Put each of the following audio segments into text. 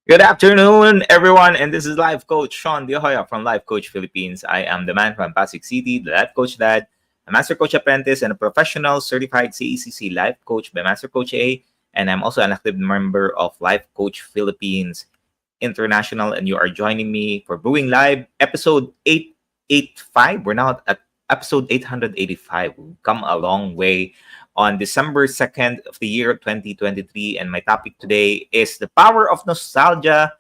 Good afternoon, everyone, and this is Life Coach Shaun from Life Coach Philippines. I am the man from Pasig City, the Life Coach Dad, a Master Coach Apprentice, and a professional certified CACC Life Coach by Master Coach A. And I'm also an active member of Life Coach Philippines International. And you are joining me for Brewing Live, episode 885. We're now at episode 885. We've come a long way on December 2nd of the year 2023. And my topic today is the power of nostalgia.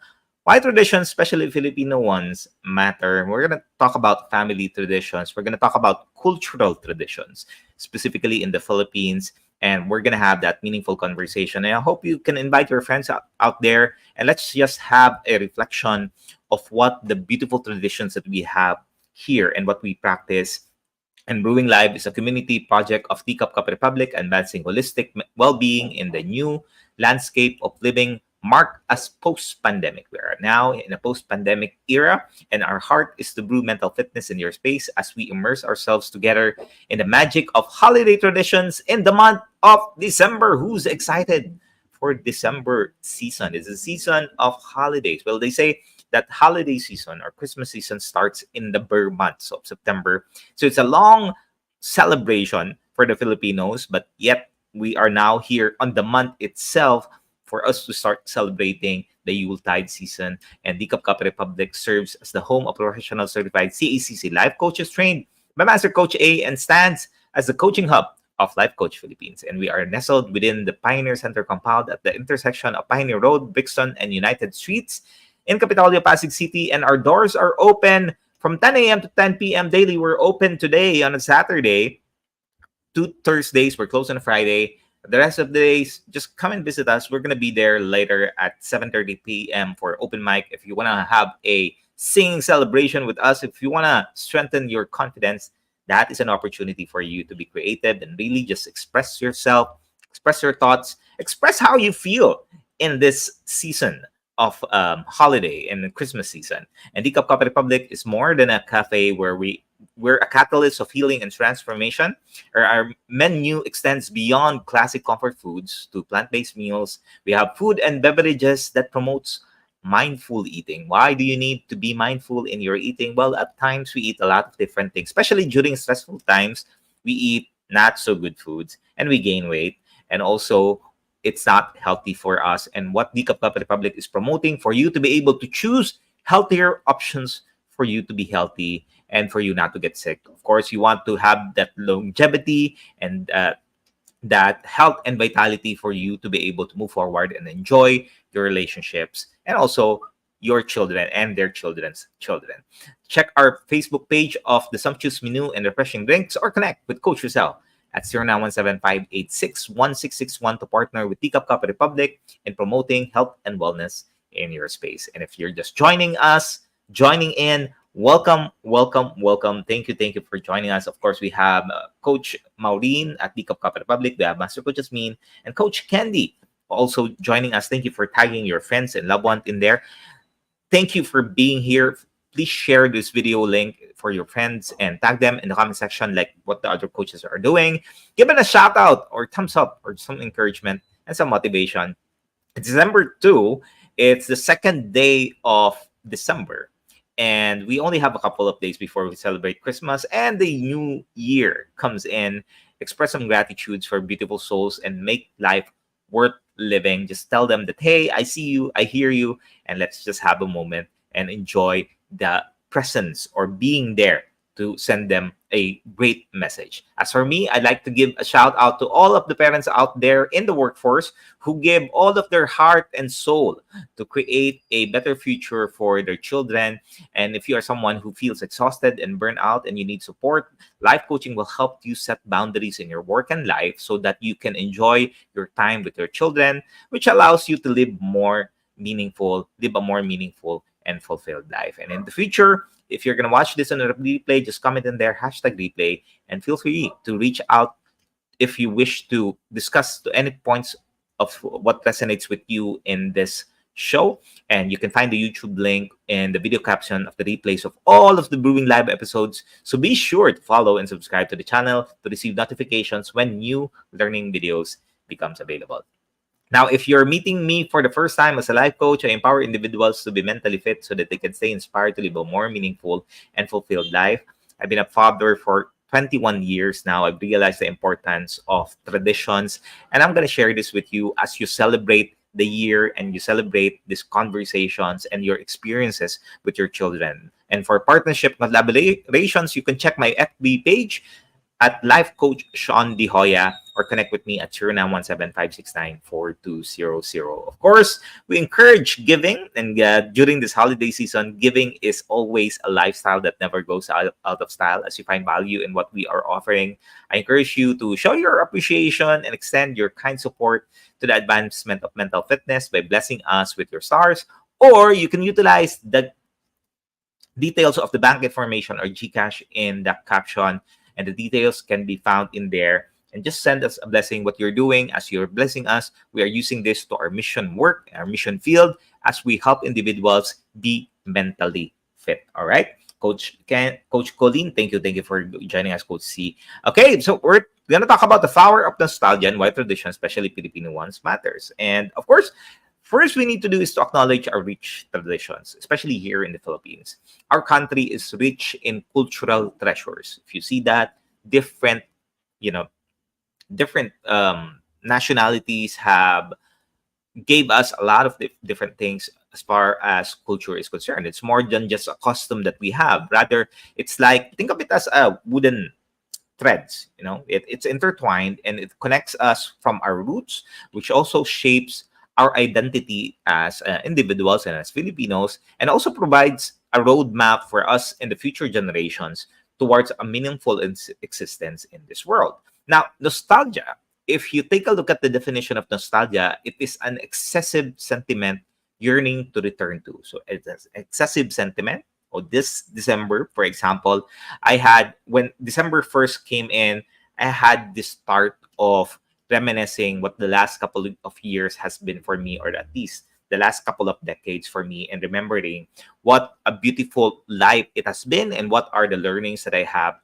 Why traditions, especially Filipino ones, matter. We're going to talk about family traditions. We're going to talk about cultural traditions, specifically in the Philippines. And we're going to have that meaningful conversation. And I hope you can invite your friends out there. And let's just have a reflection of what the beautiful traditions that we have here and what we practice. And Brewing Live is a community project of CACC Republic advancing holistic well-being in the new landscape of living marked as post-pandemic. We are now in a post-pandemic era, and our heart is to brew mental fitness in your space as we immerse ourselves together in the magic of holiday traditions in the month of December. Who's excited for December season? It's a season of holidays. Well, they say that holiday season or Christmas season starts in the bare months of September. So it's a long celebration for the Filipinos, but yet we are now here on the month itself for us to start celebrating the Yuletide season. And the CACC Republic serves as the home of professional certified CACC life coaches trained by Master Coach A and stands as the coaching hub of Life Coach Philippines. And we are nestled within the Pioneer Center compound at the intersection of Pioneer Road, Brixton, and United Streets in Capitolio, Pasig City. And our doors are open from 10 a.m. to 10 p.m. daily. We're open today on a Saturday. 2 Thursdays, we're closed on a Friday. The rest of the days, just come and visit us. We're going to be there later at 7:30 p.m. for open mic. If you want to have a singing celebration with us, if you want to strengthen your confidence, that is an opportunity for you to be creative and really just express yourself, express your thoughts, express how you feel in this season of holiday and Christmas season. And the CACC Republic is more than a cafe where we're a catalyst of healing and transformation. Our menu extends beyond classic comfort foods to plant-based meals. We have food and beverages that promotes mindful eating. Why do you need to be mindful in your eating? Well, at times we eat a lot of different things, especially during stressful times. We eat not so good foods and we gain weight. And also, it's not healthy for us. And what the CACC Republic is promoting for you to be able to choose healthier options for you to be healthy and for you not to get sick. Of course, you want to have that longevity and that health and vitality for you to be able to move forward and enjoy your relationships and also your children and their children's children. Check our Facebook page of the Sumptuous Menu and Refreshing Drinks or connect with Coach Rezzhel at 0917-586-1661 to partner with the CACC Republic in promoting health and wellness in your space. And if you're just joining us, joining in, welcome, welcome, welcome. Thank you for joining us. Of course, we have Coach Maureen at the CACC Republic. We have Master Coach Jasmine and Coach Candy also joining us. Thank you for tagging your friends and loved ones in there. Thank you for being here. Please share this video link for your friends and tag them in the comment section like what the other coaches are doing. Give it a shout out or thumbs up or some encouragement and some motivation. December 2, it's the second day of December. And we only have a couple of days before we celebrate Christmas and the new year comes in. Express some gratitudes for beautiful souls and make life worth living. Just tell them that, hey, I see you, I hear you, and let's just have a moment and enjoy the presence or being there to send them a great message. As for me, I'd like to give a shout out to all of the parents out there in the workforce who give all of their heart and soul to create a better future for their children. And if you are someone who feels exhausted and burnt out and you need support, life coaching will help you set boundaries in your work and life so that you can enjoy your time with your children, which allows you to live a more meaningful and fulfilled life. And in the future, if you're going to watch this on a replay, just comment in there, #replay, and feel free to reach out if you wish to discuss to any points of what resonates with you in this show. And you can find the YouTube link in the video caption of the replays of all of the Brewing Live episodes. So be sure to follow and subscribe to the channel to receive notifications when new learning videos becomes available. Now, if you're meeting me for the first time as a life coach, I empower individuals to be mentally fit so that they can stay inspired to live a more meaningful and fulfilled life. I've been a father for 21 years now. I've realized the importance of traditions, and I'm going to share this with you as you celebrate the year and you celebrate these conversations and your experiences with your children. And for partnership collaborations, you can check my FB page at Life Coach Shaun Hoya or connect with me at 0917-569-4200. Of course, we encourage giving, and during this holiday season, giving is always a lifestyle that never goes out of style. As you find value in what we are offering, I encourage you to show your appreciation and extend your kind support to the advancement of mental fitness by blessing us with your stars, or you can utilize the details of the bank information or GCash in the caption, and the details can be found in there. And just send us a blessing what you're doing. As you're blessing us, we are using this to our mission work, our mission field, as we help individuals be mentally fit. All right, Coach Colleen, thank you for joining us, Coach C. Okay, so we're gonna talk about the power of nostalgia and why tradition, especially Filipino ones, matters. And of course, first we need to do is to acknowledge our rich traditions, especially here in the Philippines. Our country is rich in cultural treasures. If you see that, different, you know, different nationalities have gave us a lot of different things as far as culture is concerned. It's more than just a custom that we have. Rather, it's like, think of it as a wooden threads. It's intertwined and it connects us from our roots, which also shapes our identity as individuals and as Filipinos, and also provides a roadmap for us in the future generations towards a meaningful existence in this world. Now, nostalgia, if you take a look at the definition of nostalgia, it is an excessive sentiment yearning to return to. So it's an excessive sentiment. Or this December, for example, when December 1st came in, I had the start of reminiscing what the last couple of years has been for me, or at least the last couple of decades for me, and remembering what a beautiful life it has been and what are the learnings that I have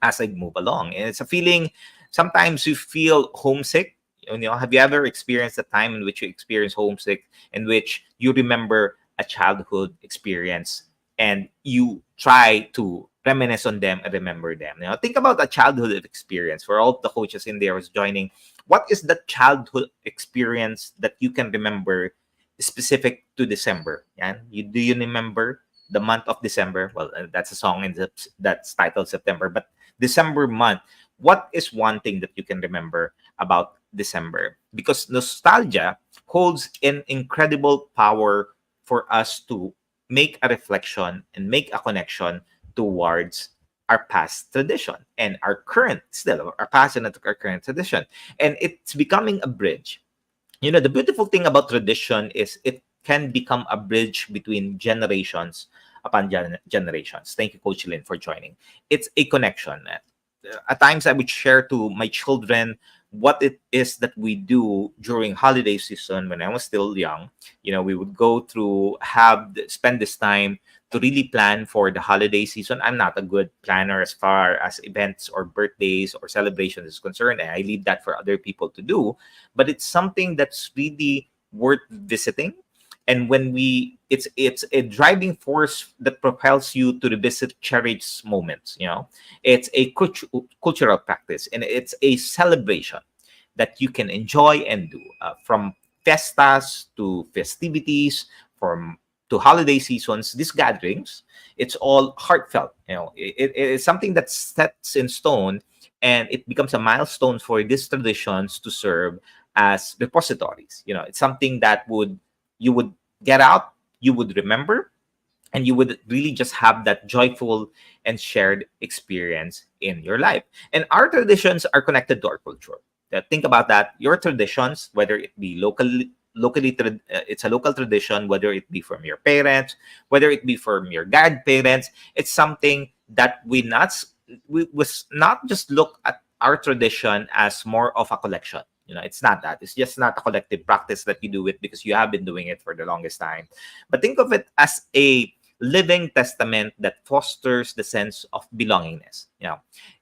as I move along. And it's a feeling, sometimes you feel homesick. Have you ever experienced a time in which you experience homesick, in which you remember a childhood experience and you try to reminisce on them and remember them? Think about a childhood experience. For all the coaches in there who's joining, what is the childhood experience that you can remember specific to December? Do you remember the month of December? Well, that's a song that's titled September, but December month, what is one thing that you can remember about December? Because nostalgia holds an incredible power for us to make a reflection and make a connection towards our past tradition and our past and our current tradition. And it's becoming a bridge. The beautiful thing about tradition is it can become a bridge between generations upon generations. Thank you, Coach Lynn, for joining. It's a connection. At times, I would share to my children what it is that we do during holiday season. When I was still young, we would go through, spend this time to really plan for the holiday season. I'm not a good planner as far as events or birthdays or celebrations is concerned, and I leave that for other people to do. But it's something that's really worth visiting. And it's a driving force that propels you to revisit cherished moments. It's a cultural practice, and it's a celebration that you can enjoy and do, from festas to festivities, from to holiday seasons. These gatherings, it's all heartfelt. It is something that sets in stone, and it becomes a milestone for these traditions to serve as repositories. It's something that you would get out, you would remember, and you would really just have that joyful and shared experience in your life. And our traditions are connected to our culture. Think about that. Your traditions, whether it be it's a local tradition, whether it be from your parents, whether it be from your grandparents, it's something that we was not just look at our tradition as more of a collection. It's not that. It's just not a collective practice that you do it because you have been doing it for the longest time. But think of it as a living testament that fosters the sense of belongingness.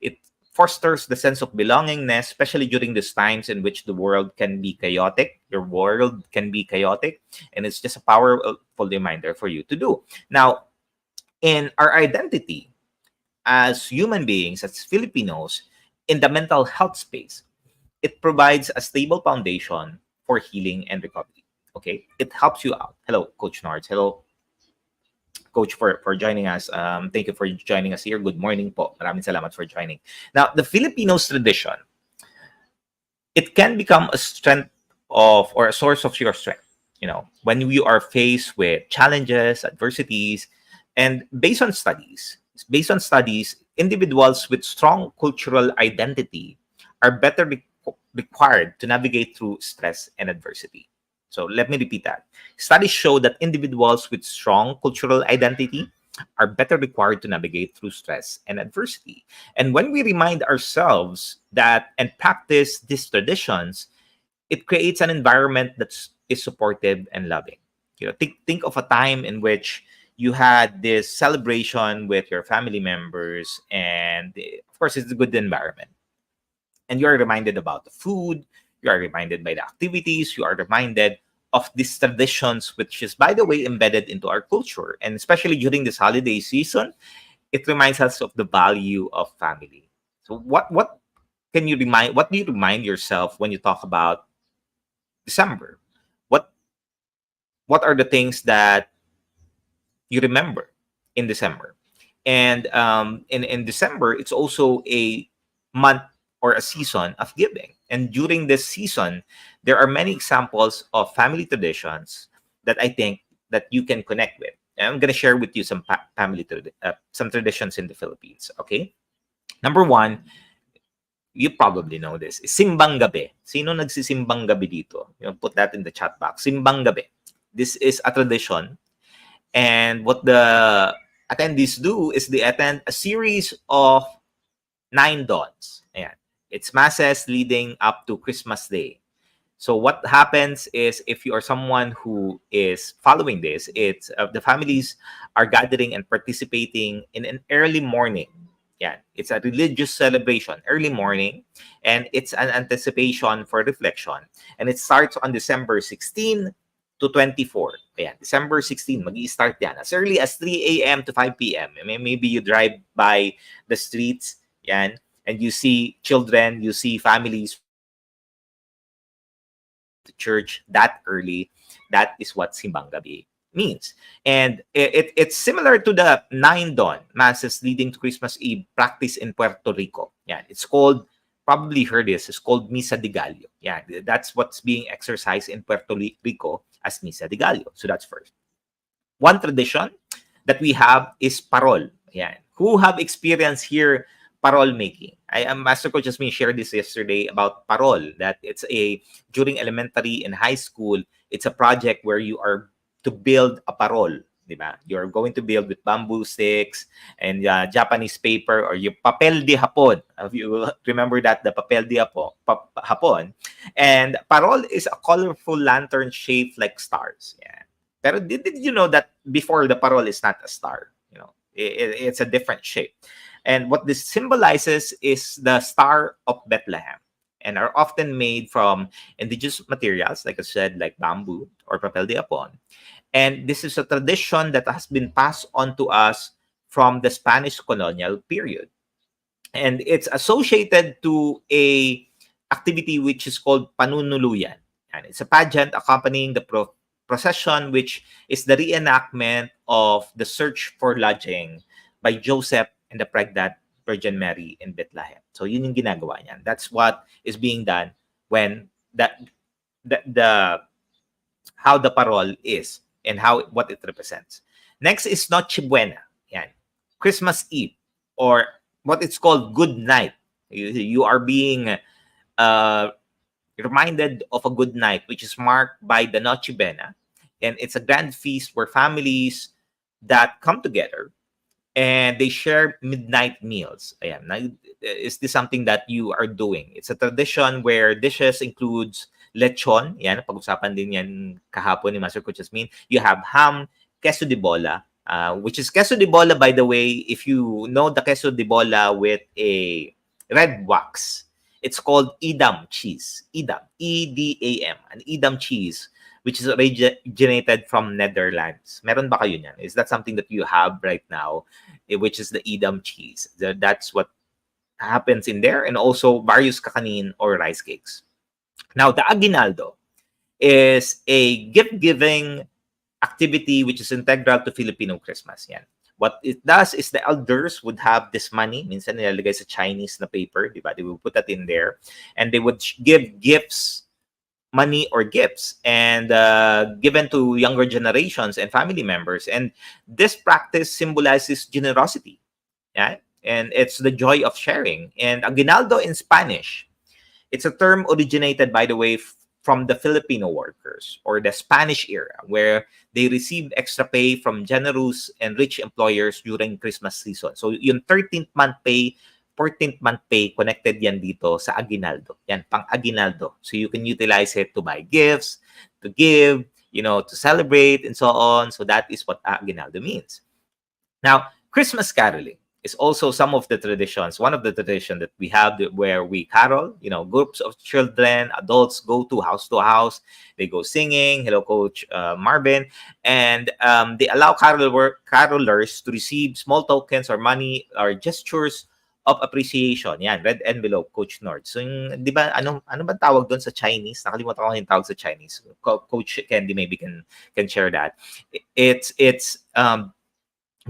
It fosters the sense of belongingness, especially during these times in which the world can be chaotic. Your world can be chaotic, and it's just a powerful reminder for you to do. Now, in our identity as human beings, as Filipinos, in the mental health space, it provides a stable foundation for healing and recovery. Okay, it helps you out. Hello, Coach Nards. Hello, Coach, for joining us. Thank you for joining us here. Good morning po. Maraming salamat for joining. Now, the Filipinos tradition, it can become a strength of, or a source of your strength. You know, when you are faced with challenges, adversities, and based on studies, individuals with strong cultural identity are better required to navigate through stress and adversity. So let me repeat that. Studies show that individuals with strong cultural identity are better required to navigate through stress and adversity. And when we remind ourselves that and practice these traditions, it creates an environment that is supportive and loving. You know, think of a time in which you had this celebration with your family members, and of course, it's a good environment. And you are reminded about the food, you are reminded by the activities, you are reminded of these traditions, which is, by the way, embedded into our culture. And especially during this holiday season, it reminds us of the value of family. So what can you remind, what do you remind yourself when you talk about December? What what are the things that you remember in December? And in December, it's also a month or a season of giving. And during this season, there are many examples of family traditions that I think that you can connect with. And I'm going to share with you some some traditions in the Philippines. Okay, number one, you probably know this, is Simbang Gabi. Sino nagsisimbang gabi dito? You know, put that in the chat box. Simbang Gabi. This is a tradition, and what the attendees do is they attend a series of 9 dawns. Ayan. It's masses leading up to Christmas Day. So what happens is, if you are someone who is following this, it's the families are gathering and participating in an early morning. Yeah, it's a religious celebration, early morning, and it's an anticipation for reflection. And it starts on December 16 to 24. Ayan, December 16, mag-i-start yan. As early as 3 a.m. to 5 p.m. Maybe you drive by the streets, yan, and you see children, you see families to church that early. That is what Simbang Gabi means. And it's similar to the 9 dawn masses leading to Christmas Eve practice in Puerto Rico. Yeah, it's called, probably heard this, it's called Misa de Gallo. Yeah, that's what's being exercised in Puerto Rico as Misa de Gallo. So that's first. One tradition that we have is parol. Yeah, who have experience here parol making? Master Coach Jasmine shared this yesterday about parol, that it's a, during elementary and high school, it's a project where you are to build a parol, diba? You're going to build with bamboo sticks and Japanese paper, or yung papel de hapon. If you remember that, the papel de hapon. And parol is a colorful lantern shaped like stars. Yeah. Pero did you know that before, the parol is not a star? You know, it's a different shape. And what this symbolizes is the Star of Bethlehem, and are often made from indigenous materials, like I said, like bamboo or papel de hapon. And this is a tradition that has been passed on to us from the Spanish colonial period. And it's associated to a activity which is called panunuluyan. And it's a pageant accompanying the procession, which is the reenactment of the search for lodging by Joseph and the pregnant Virgin Mary in Bethlehem. So yun yung ginagawa niyan. That's what is being done when the how the parol is and what it represents. Next is Noche Buena. Yan. Christmas Eve, or what it's called Good Night. You are being reminded of a good night, which is marked by the Noche Buena. And it's a grand feast where families that come together and they share midnight meals. Ayan. Is this something that you are doing? It's a tradition where dishes includes lechon. Yan, pag-usapan din yan kahapon ni Master Coach Jasmine. You have ham, queso de bola, which is queso de bola, by the way, if you know the queso de bola with a red wax, It's called Edam cheese. Edam, E-D-A-M, an Edam cheese, which is originated from Netherlands. Meron ba kayo niyan? Is that something that you have right now, which is the Edam cheese? That's what happens in there, and also various kakanin or rice cakes. Now, the aguinaldo is a gift-giving activity which is integral to Filipino Christmas. Yan. What it does is the elders would have this money, minsan nilalagay sa Chinese na paper, di ba? They will put that in there, and they would give gifts, money or gifts, and given to younger generations and family members. And this practice symbolizes generosity, yeah? And it's the joy of sharing. And aguinaldo in Spanish, it's a term originated, by the way, from the Filipino workers or the Spanish era, where they received extra pay from generous and rich employers during Christmas season. So yung 13th month pay, 14th month pay, connected yan dito sa aguinaldo. Yan, pang aguinaldo. So you can utilize it to buy gifts, to give, to celebrate, and so on. So that is what aguinaldo means. Now, Christmas caroling is also some of the traditions, one of the traditions that we have where we carol, groups of children, adults go to house, they go singing, hello Coach Marvin, and they allow carolers to receive small tokens or money or gestures of appreciation. Yan, red envelope, Coach Nord. So, di ba, ano ba tawag doon sa Chinese? Nakalimutan ko yung tawag sa Chinese. Coach Candy maybe can share that. It's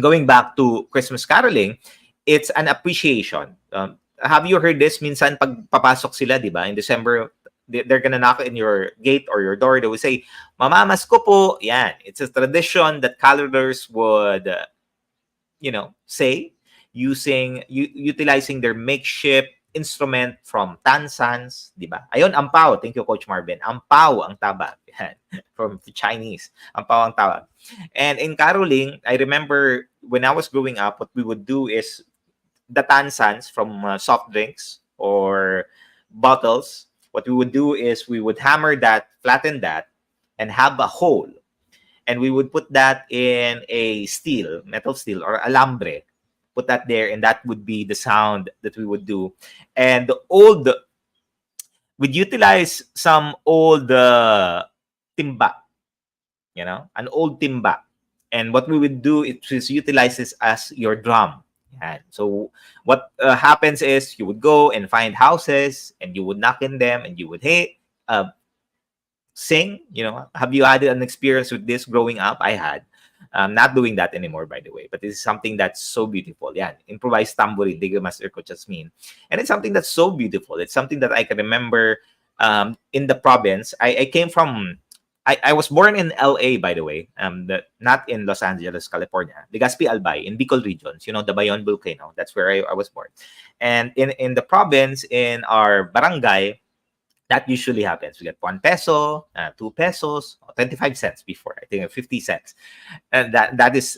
going back to Christmas caroling, it's an appreciation. Have you heard this? Minsan pag papasok sila, di ba? In December, they're gonna knock in your gate or your door. They will say, "Mamamas ko po." Yan. It's a tradition that carolers would, say, utilizing their makeshift instrument from tansans, di ba? Ayun, ampao. Thank you, Coach Marvin. Ampao ang tawag. From Chinese. Ampao ang tawag. And in caroling, I remember when I was growing up, what we would do is the tansans from soft drinks or bottles, what we would do is we would hammer that, flatten that, and have a hole. And we would put that in a metal steel or alambre, put that there, and that would be the sound that we would do. And we'd utilize some old timba, an old timba. And what we would do is utilize this as your drum. Yan. So what happens is you would go and find houses and you would knock in them and you would, hey, sing. Have you had an experience with this growing up? I had. I'm not doing that anymore, by the way, but this is something that's so beautiful. Yeah, improvised tambourine, Diga Master Coach Jasmine. And it's something that's so beautiful. It's something that I can remember in the province. I came from, I was born in LA, by the way, not in Los Angeles, California. Legazpi Albay, in Bicol regions, the Bayon volcano. That's where I was born. And in the province, in our barangay, that usually happens. We get 1 peso, 2 pesos, 25 cents before, I think 50 cents. And that is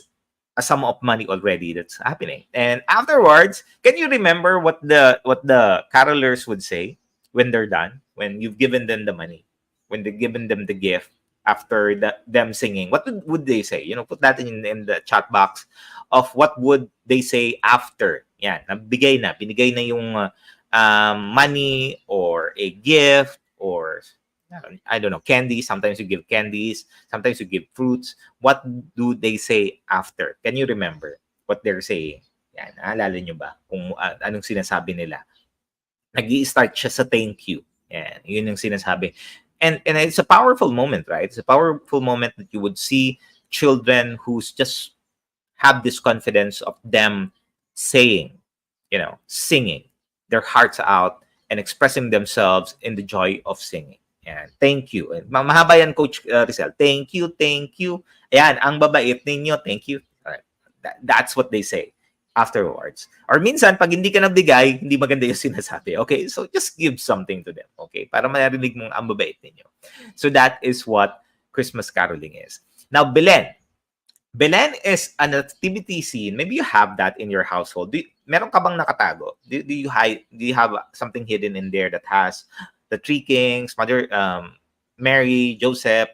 a sum of money already that's happening. And afterwards, can you remember what the carolers would say when they're done, when you've given them the money, when they've given them the gift after them singing? What would they say? Put that in the chat box of what would they say after. Yan, binigay na yung money or a gift or I don't know, candy. Sometimes you give candies, sometimes you give fruits. What do they say after? Can you remember what they're saying? Yan, naalala nyo ba kung anong sinasabi nila? Nag-i-start siya sa thank you. Yan, yun yung sinasabi. And it's a powerful moment, right? It's a powerful moment that you would see children who just have this confidence of them saying, singing their hearts out and expressing themselves in the joy of singing. Ayan, thank you. Mahaba yan, Coach Rezzhel. Thank you, thank you. Ayan, ang babait ninyo, thank you. Right. That's what they say afterwards. Or minsan, pag hindi ka nagbigay, hindi maganda yung sinasabi. Okay, so just give something to them. Okay, para marinig mong ang babait ninyo. So that is what Christmas caroling is. Now, Belen. Belen is an activity scene. Maybe you have that in your household. Meron ka bang nakatago? Do you have something hidden in there that has the three kings, Mother Mary, Joseph,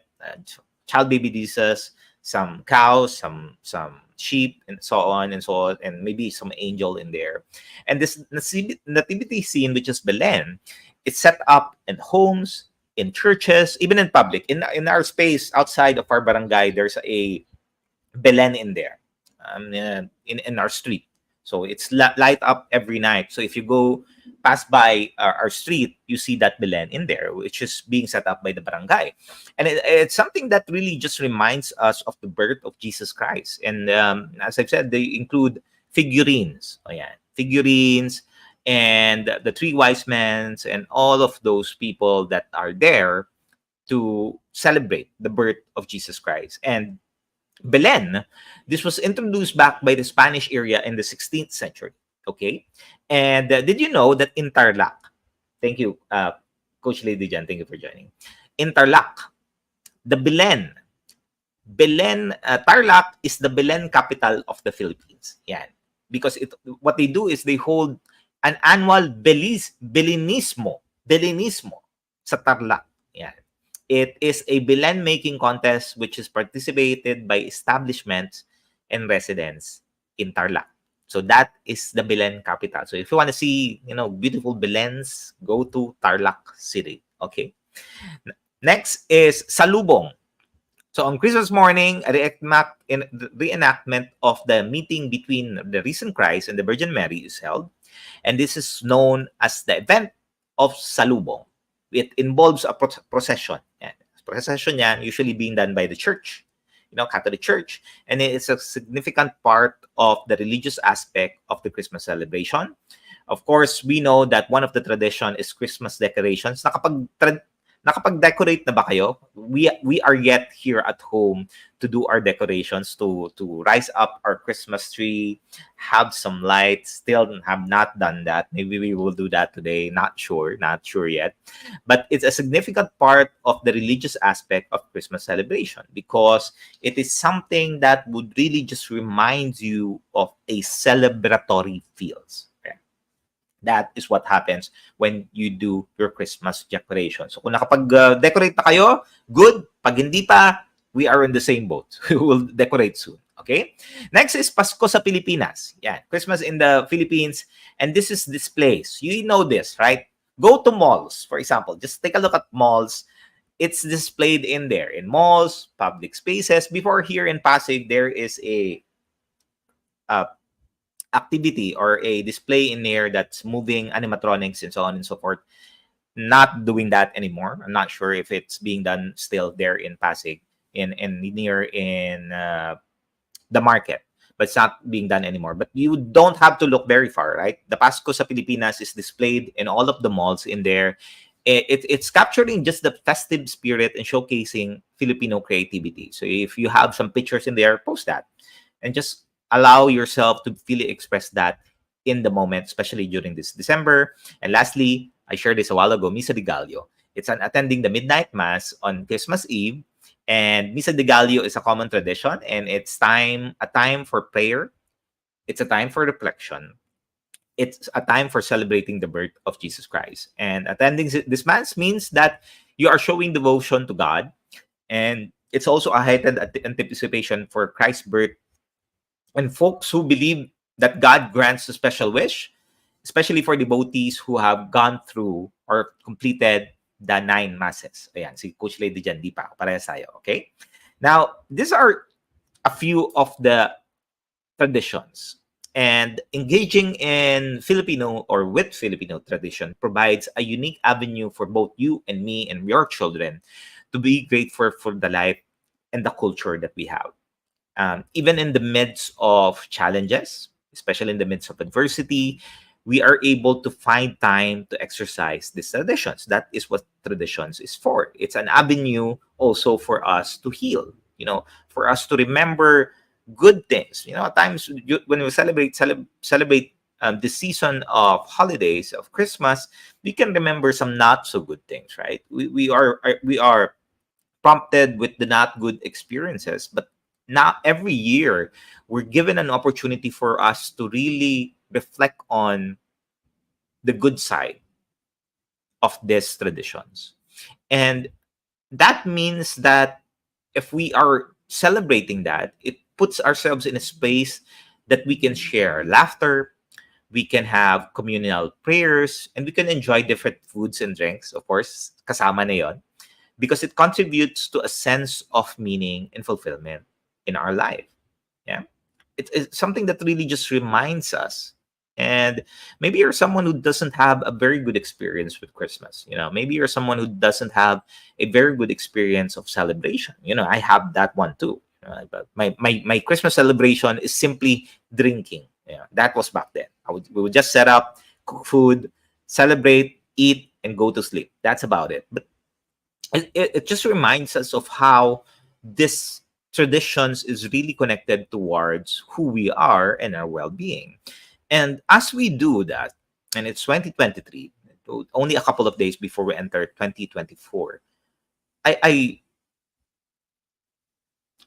child baby Jesus, some cows, some sheep and so on and so on, and maybe some angel in there. And this nativity scene, which is Belen, it's set up in homes, in churches, even in public. In our space outside of our barangay, there's a Belen in there, in our street. So it's light up every night. So if you go pass by our street, you see that Belen in there, which is being set up by the barangay. And it's something that really just reminds us of the birth of Jesus Christ. And as I've said, they include figurines. Oh, yeah, figurines and the three wise men and all of those people that are there to celebrate the birth of Jesus Christ. And Belen, this was introduced back by the Spanish area in the 16th century. Okay. And did you know that in Tarlac, thank you, Coach Lady Jan, thank you for joining. In Tarlac, the Tarlac is the Belen capital of the Philippines. Yeah. Because what they do is they hold an annual Belenismo sa Tarlac. Yeah. It is a Belen making contest which is participated by establishments and residents in Tarlac. So that is the Belen capital. So if you want to see, beautiful Belens, go to Tarlac City. Okay. Next is Salubong. So on Christmas morning, a reenactment of the meeting between the risen Christ and the Virgin Mary is held. And this is known as the event of Salubong. It involves a procession. Procession yan, usually being done by the church, Catholic Church. And it's a significant part of the religious aspect of the Christmas celebration. Of course, we know that one of the tradition is Christmas decorations. Nakapag-decorate na ba kayo? We are yet here at home to do our decorations, to rise up our Christmas tree, have some lights. Still have not done that. Maybe we will do that today. Not sure yet. But it's a significant part of the religious aspect of Christmas celebration because it is something that would really just remind you of a celebratory feels. That is what happens when you do your Christmas decoration. So kung nakapag-decorate na kayo, good. Pag hindi pa, we are in the same boat. We will decorate soon. Okay? Next is Pasko sa Pilipinas. Yeah, Christmas in the Philippines. And this is displays. You know this, right? Go to malls, for example. Just take a look at malls. It's displayed in there. In malls, public spaces. Before here in Pasig, there is a activity or a display in there that's moving animatronics and so on and so forth. Not doing that anymore. I'm not sure if it's being done still there in Pasig in the market, but it's not being done anymore. But you don't have to look very far, right? The Pasko sa Pilipinas is displayed in all of the malls in there. It's capturing just the festive spirit and showcasing Filipino creativity. So if you have some pictures in there, post that and just allow yourself to freely express that in the moment, especially during this December. And lastly, I shared this a while ago, Misa de Gallo. It's attending the midnight mass on Christmas Eve. And Misa de Gallo is a common tradition, and it's a time for prayer. It's a time for reflection. It's a time for celebrating the birth of Jesus Christ. And attending this mass means that you are showing devotion to God. And it's also a heightened anticipation for Christ's birth. And folks who believe that God grants a special wish, especially for devotees who have gone through or completed the 9 masses. Ayan, si Coach Lady dyan, di pa. Parehas tayo, okay? Now, these are a few of the traditions. And engaging in Filipino or with Filipino tradition provides a unique avenue for both you and me and your children to be grateful for the life and the culture that we have. Even in the midst of challenges, especially in the midst of adversity, we are able to find time to exercise these traditions. That is what traditions is for. It's an avenue also for us to heal, for us to remember good things. At times when we celebrate the season of holidays, of Christmas, we can remember some not so good things, right? We are prompted with the not good experiences, but now every year we're given an opportunity for us to really reflect on the good side of these traditions. And that means that if we are celebrating that, it puts ourselves in a space that we can share laughter, we can have communal prayers, and we can enjoy different foods and drinks, of course, kasama na yon, because it contributes to a sense of meaning and fulfillment in our life. Yeah. It's something that really just reminds us. And maybe you're someone who doesn't have a very good experience with Christmas. Maybe you're someone who doesn't have a very good experience of celebration. I have that one too. But my Christmas celebration is simply drinking. Yeah, that was back then. We would just set up, cook food, celebrate, eat, and go to sleep. That's about it. But it just reminds us of how this traditions is really connected towards who we are and our well-being. And as we do that, and it's 2023, only a couple of days before we enter 2024, I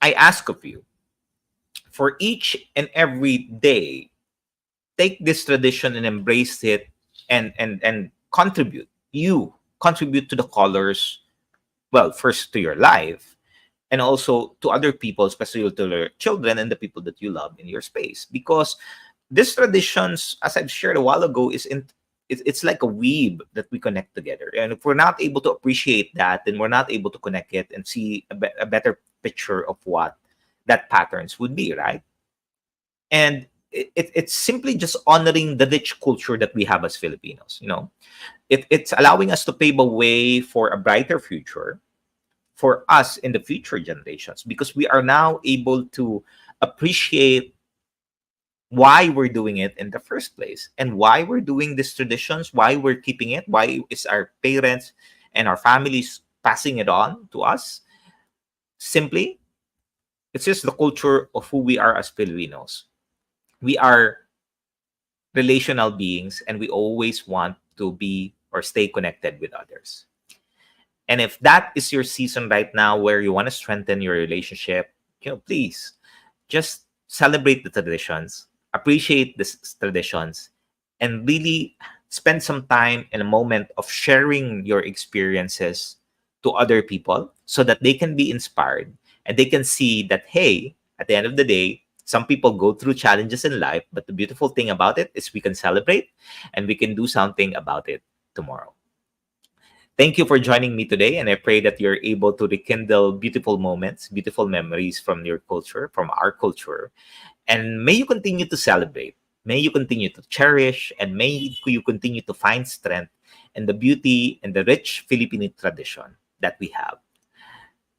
ask of you, for each and every day, take this tradition and embrace it, and contribute. You contribute to the colors, well, first to your life, and also to other people, especially to your children and the people that you love in your space. Because these traditions, as I've shared a while ago, it's like a weave that we connect together. And if we're not able to appreciate that, then we're not able to connect it and see a better picture of what that patterns would be, right? And it's simply just honoring the rich culture that we have as Filipinos. It's allowing us to pave a way for a brighter future for us in the future generations, because we are now able to appreciate why we're doing it in the first place, and why we're doing these traditions, why we're keeping it, why is our parents and our families passing it on to us. Simply, it's just the culture of who we are as Filipinos. We are relational beings, and we always want to be or stay connected with others. And if that is your season right now where you want to strengthen your relationship, please just celebrate the traditions, appreciate these traditions, and really spend some time in a moment of sharing your experiences to other people so that they can be inspired and they can see that, hey, at the end of the day, some people go through challenges in life, but the beautiful thing about it is we can celebrate and we can do something about it tomorrow. Thank you for joining me today, and I pray that you're able to rekindle beautiful moments, beautiful memories from your culture, from our culture. And may you continue to celebrate, may you continue to cherish, and may you continue to find strength in the beauty and the rich Filipino tradition that we have.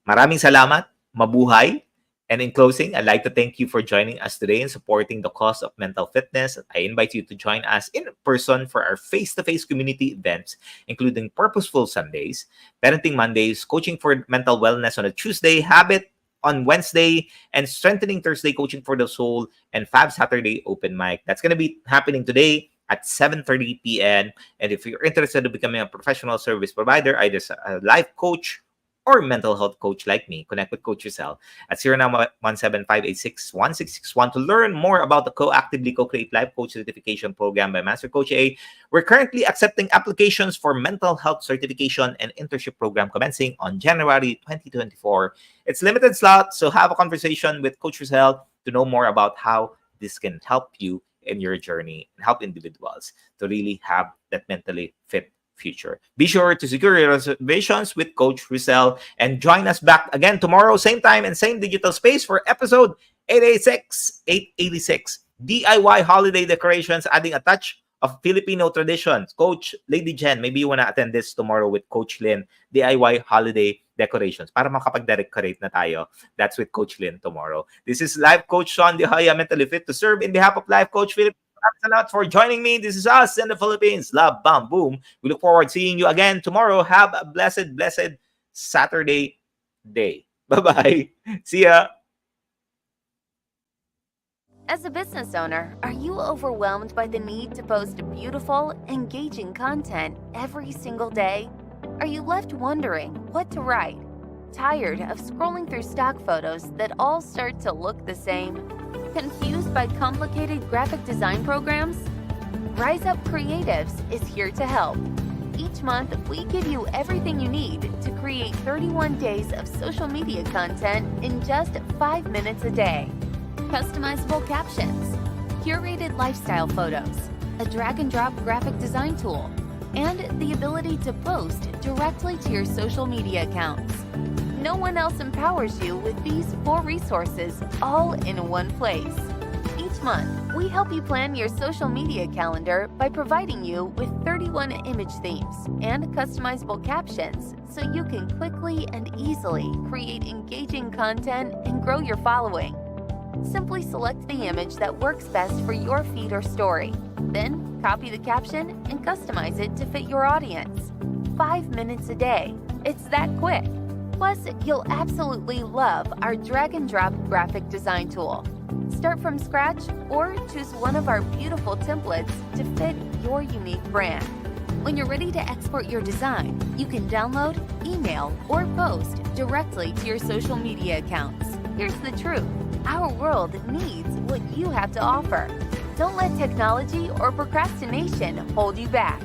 Maraming salamat, mabuhay. And in closing, I'd like to thank you for joining us today and supporting the cause of mental fitness. I invite you to join us in person for our face-to-face community events, including Purposeful Sundays, Parenting Mondays, Coaching for Mental Wellness on a Tuesday, Habit on Wednesday, and Strengthening Thursday, Coaching for the Soul, and Fab Saturday Open Mic. That's going to be happening today at 7:30 p.m. And if you're interested in becoming a professional service provider, either a life coach or mental health coach like me, connect with Coach Rezzhel at 0917-586-1661 to learn more about the Co-Actively Co-Create Life Coach Certification Program by Master Coach A. We're currently accepting applications for mental health certification and internship program commencing on January 2024. It's limited slot, so have a conversation with Coach Rezzhel to know more about how this can help you in your journey and help individuals to really have that mentally fit future. Be sure to secure your reservations with Coach Rezzhel and join us back again tomorrow, same time and same digital space for episode 886. DIY holiday decorations, adding a touch of Filipino traditions. Coach Lady Jen, maybe you want to attend this tomorrow with Coach Lynn, DIY holiday decorations. Para makapag-decorate na tayo. That's with Coach Lynn tomorrow. This is Life Coach Shaun, the Joya, mentally fit to serve in behalf of Life Coach Philippines. Thanks a lot for joining me. This is us in the Philippines. Love, bam, boom. We look forward to seeing you again tomorrow. Have a blessed Saturday day. Bye-bye. See ya. As a business owner, are you overwhelmed by the need to post beautiful, engaging content every single day? Are you left wondering what to write? Tired of scrolling through stock photos that all start to look the same? Confused by complicated graphic design programs? Rise Up Creatives is here to help. Each month, we give you everything you need to create 31 days of social media content in just 5 minutes a day. customizable captions, curated lifestyle photos, a drag-and-drop graphic design tool, and the ability to post directly to your social media accounts. No one else empowers you with these 4 resources all in one place. Each month, we help you plan your social media calendar by providing you with 31 image themes and customizable captions so you can quickly and easily create engaging content and grow your following. Simply select the image that works best for your feed or story. Then, copy the caption and customize it to fit your audience. 5 minutes a day. It's that quick. Plus, you'll absolutely love our drag-and-drop graphic design tool. Start from scratch or choose one of our beautiful templates to fit your unique brand. When you're ready to export your design, you can download, email, or post directly to your social media accounts. Here's the truth. Our world needs what you have to offer. Don't let technology or procrastination hold you back.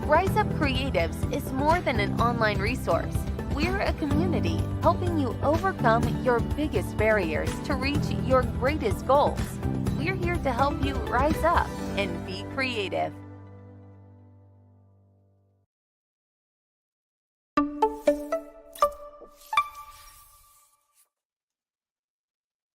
Rise Up Creatives is more than an online resource. We're a community helping you overcome your biggest barriers to reach your greatest goals. We're here to help you rise up and be creative.